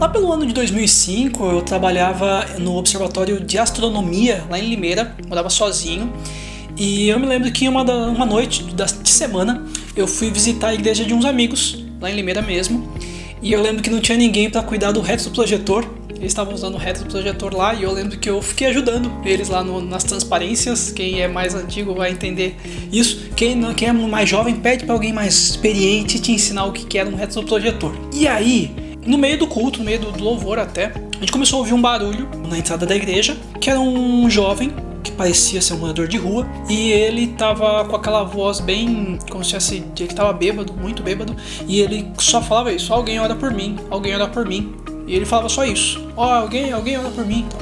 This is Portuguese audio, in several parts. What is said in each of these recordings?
Lá pelo ano de 2005, eu trabalhava no Observatório de Astronomia, lá em Limeira, morava sozinho. E eu me lembro que uma noite de semana eu fui visitar a igreja de uns amigos, lá em Limeira mesmo. E eu lembro que não tinha ninguém para cuidar do retroprojetor. Eles estavam usando o retroprojetor lá e eu lembro que eu fiquei ajudando eles lá nas transparências. Quem é mais antigo vai entender isso. Quem é mais jovem pede para alguém mais experiente te ensinar o que era um retroprojetor. E aí, no meio do culto, no meio do louvor até, a gente começou a ouvir um barulho na entrada da igreja, que era um jovem que parecia ser um morador de rua, e ele tava com aquela voz bem, como se tivesse, que tava bêbado, muito bêbado, e ele só falava isso: alguém ora por mim, alguém ora por mim. E ele falava só isso: alguém ora por mim. Então.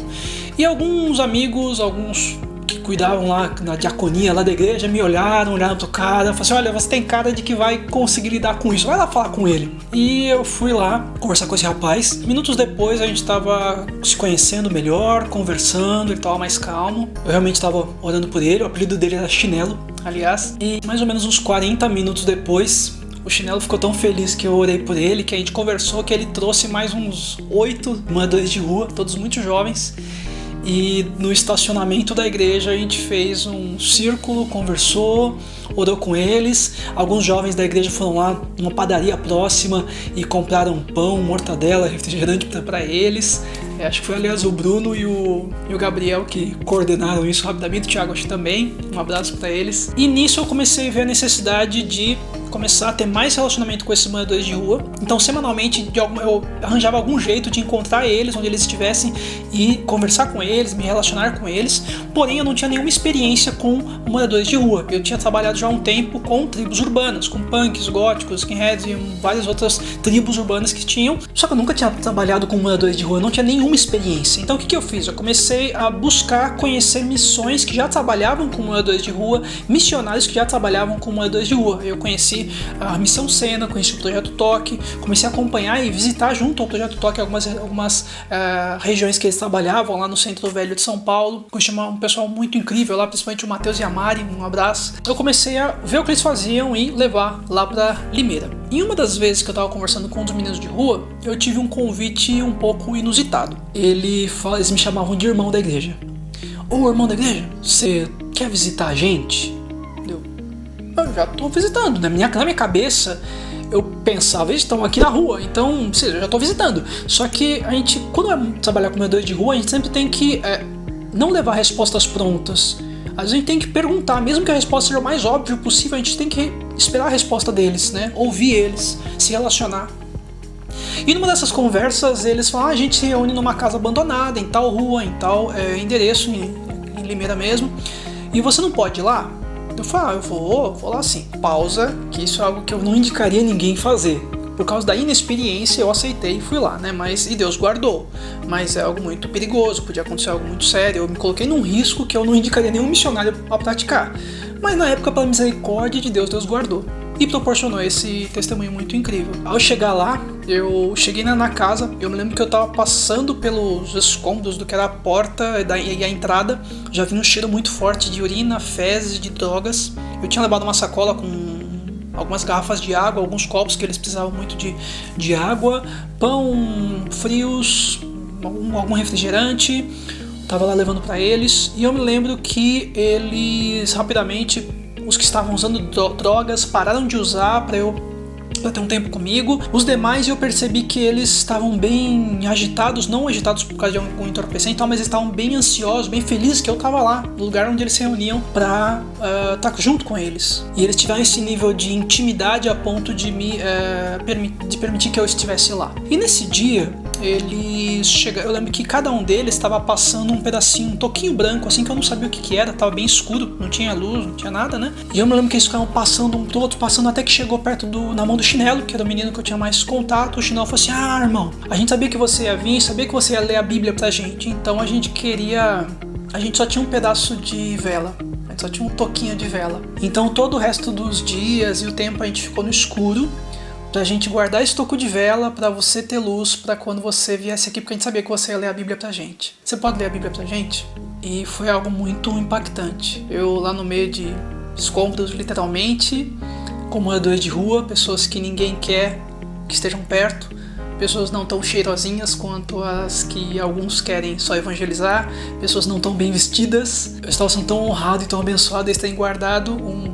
E alguns amigos, alguns que cuidavam lá na diaconia lá da igreja, me olharam pro cara, falaram assim: olha, você tem cara de que vai conseguir lidar com isso, vai lá falar com ele. E eu fui lá conversar com esse rapaz. Minutos depois a gente tava se conhecendo melhor, conversando, ele tava mais calmo. Eu realmente tava orando por ele, o apelido dele era Chinelo, aliás. E mais ou menos uns 40 minutos depois, o Chinelo ficou tão feliz que eu orei por ele, que a gente conversou, que ele trouxe mais uns 8 moradores de rua, todos muito jovens. E no estacionamento da igreja a gente fez um círculo, conversou, orou com eles. Alguns jovens da igreja foram lá numa padaria próxima e compraram pão, mortadela, refrigerante para eles. Acho que foi, aliás, o Bruno e o Gabriel que coordenaram isso rapidamente, o Thiago acho que também. Um abraço para eles. E nisso eu comecei a ver a necessidade de começar a ter mais relacionamento com esses moradores de rua. Então, semanalmente, eu arranjava algum jeito de encontrar eles onde eles estivessem e conversar com eles, me relacionar com eles. Porém, eu não tinha nenhuma experiência com moradores de rua. Eu tinha trabalhado já há um tempo com tribos urbanas, com punks, góticos, skinheads e várias outras tribos urbanas que tinham. Só que eu nunca tinha trabalhado com moradores de rua, eu não tinha nenhuma experiência. Então, o que eu fiz? Eu comecei a buscar conhecer missões que já trabalhavam com moradores de rua, missionários que já trabalhavam com moradores de rua. Eu conheci a Missão Sena, conheci o Projeto Toque, comecei a acompanhar e visitar junto ao Projeto Toque algumas regiões que eles trabalhavam lá no Centro Velho de São Paulo. Conheci um pessoal muito incrível lá, principalmente o Matheus e a Mari, um abraço. Eu comecei a ver o que eles faziam e levar lá pra Limeira. Em uma das vezes que eu tava conversando com os meninos de rua, eu tive um convite um pouco inusitado. Eles me chamavam de irmão da igreja. Ô, irmão da igreja, você quer visitar a gente? Eu já tô visitando, na minha cabeça eu pensava, eles estão aqui na rua, então eu já tô visitando. Só que a gente, quando vai trabalhar com moradores de rua, a gente sempre tem que não levar respostas prontas. Às vezes a gente tem que perguntar, mesmo que a resposta seja o mais óbvio possível, a gente tem que esperar a resposta deles, né? Ouvir eles, se relacionar. E numa dessas conversas eles falam: a gente se reúne numa casa abandonada, em tal rua, em tal endereço, em Limeira mesmo, e você não pode ir lá? Eu falo: eu vou lá sim. Pausa, que isso é algo que eu não indicaria ninguém fazer. Por causa da inexperiência eu aceitei e fui lá, né? E Deus guardou. Mas é algo muito perigoso, podia acontecer algo muito sério. Eu me coloquei num risco que eu não indicaria nenhum missionário a praticar. Mas na época, pela misericórdia de Deus, Deus guardou. E proporcionou esse testemunho muito incrível. Ao chegar lá, eu cheguei na casa, eu me lembro que eu tava passando pelos escombros do que era a porta e a entrada, já vi um cheiro muito forte de urina, fezes, de drogas. Eu tinha levado uma sacola com algumas garrafas de água, alguns copos que eles precisavam muito de água, pão, frios, algum refrigerante. Tava lá levando para eles, e eu me lembro que eles rapidamente, os que estavam usando drogas, pararam de usar para ter um tempo comigo. Os demais eu percebi que eles estavam bem agitados, não agitados por causa de algum entorpecente, mas eles estavam bem ansiosos, bem felizes que eu estava lá, no lugar onde eles se reuniam para estar junto com eles. E eles tiveram esse nível de intimidade a ponto de permitir que eu estivesse lá. E nesse dia, eles chegaram, eu lembro que cada um deles estava passando um pedacinho, um toquinho branco, assim, que eu não sabia o que era, estava bem escuro, não tinha luz, não tinha nada, né? E eu me lembro que eles ficavam passando um pro outro, passando até que chegou perto na mão do Chinelo, que era o menino que eu tinha mais contato. O Chinelo falou assim: ah, irmão, a gente sabia que você ia vir, sabia que você ia ler a Bíblia pra gente, então a gente só tinha um pedaço de vela, a gente só tinha um toquinho de vela. Então todo o resto dos dias e o tempo a gente ficou no escuro, pra gente guardar esse toco de vela, pra você ter luz, pra quando você viesse aqui, porque a gente sabia que você ia ler a Bíblia pra gente. Você pode ler a Bíblia pra gente? E foi algo muito impactante. Eu lá no meio de escombros, literalmente, com moradores de rua, pessoas que ninguém quer que estejam perto, pessoas não tão cheirosinhas quanto as que alguns querem só evangelizar, pessoas não tão bem vestidas. Eu estava sendo tão honrado e tão abençoado de terem guardado um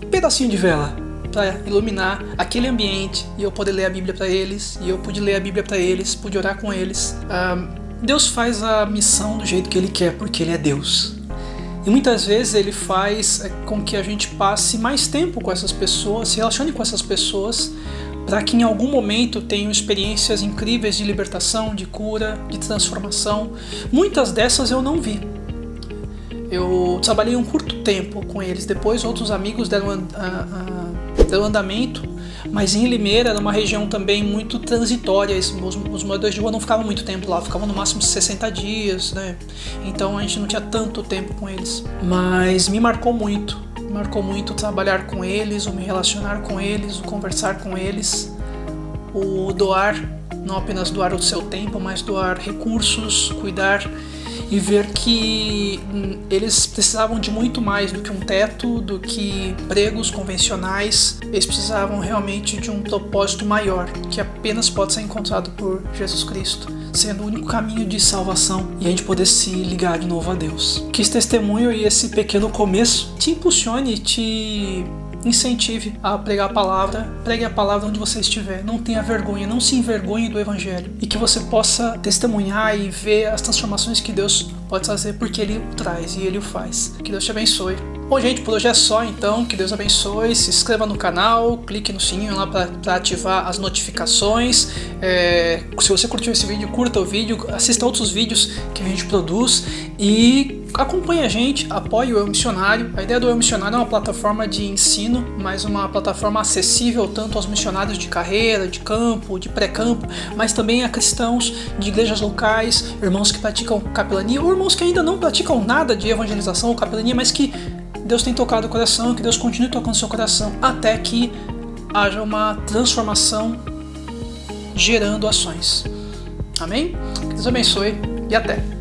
pedacinho de vela para iluminar aquele ambiente e eu poder ler a Bíblia para eles, e eu pude ler a Bíblia para eles, pude orar com eles. Deus faz a missão do jeito que Ele quer, porque Ele é Deus. E muitas vezes Ele faz com que a gente passe mais tempo com essas pessoas, se relacione com essas pessoas, para que em algum momento tenham experiências incríveis de libertação, de cura, de transformação. Muitas dessas eu não vi. Eu trabalhei um curto tempo com eles, depois outros amigos deram andamento, mas em Limeira era uma região também muito transitória. Os moradores de rua não ficavam muito tempo lá, ficavam no máximo 60 dias, né? Então a gente não tinha tanto tempo com eles. Mas me marcou muito trabalhar com eles, o me relacionar com eles, o conversar com eles, o doar, não apenas doar o seu tempo, mas doar recursos, cuidar e ver que eles precisavam de muito mais do que um teto, do que empregos convencionais. Eles precisavam realmente de um propósito maior, que apenas pode ser encontrado por Jesus Cristo, sendo o único caminho de salvação e a gente poder se ligar de novo a Deus. Que esse testemunho e esse pequeno começo te impulsione, te incentive a pregar a palavra. Pregue a palavra onde você estiver, não tenha vergonha, não se envergonhe do Evangelho, e que você possa testemunhar e ver as transformações que Deus pode fazer, porque Ele o traz e Ele o faz. Que Deus te abençoe. Bom, gente, por hoje é só, então. Que Deus abençoe. Se inscreva no canal, clique no sininho lá para ativar as notificações. Se você curtiu esse vídeo, curta o vídeo, assista outros vídeos que a gente produz e acompanhe a gente, apoie o Eu Missionário. A ideia do Eu Missionário é uma plataforma de ensino, mas uma plataforma acessível tanto aos missionários de carreira, de campo, de pré-campo, mas também a cristãos de igrejas locais, irmãos que praticam capelania, ou irmãos que ainda não praticam nada de evangelização ou capelania, mas que Deus tem tocado o coração, que Deus continue tocando o seu coração, até que haja uma transformação gerando ações. Amém? Que Deus abençoe e até!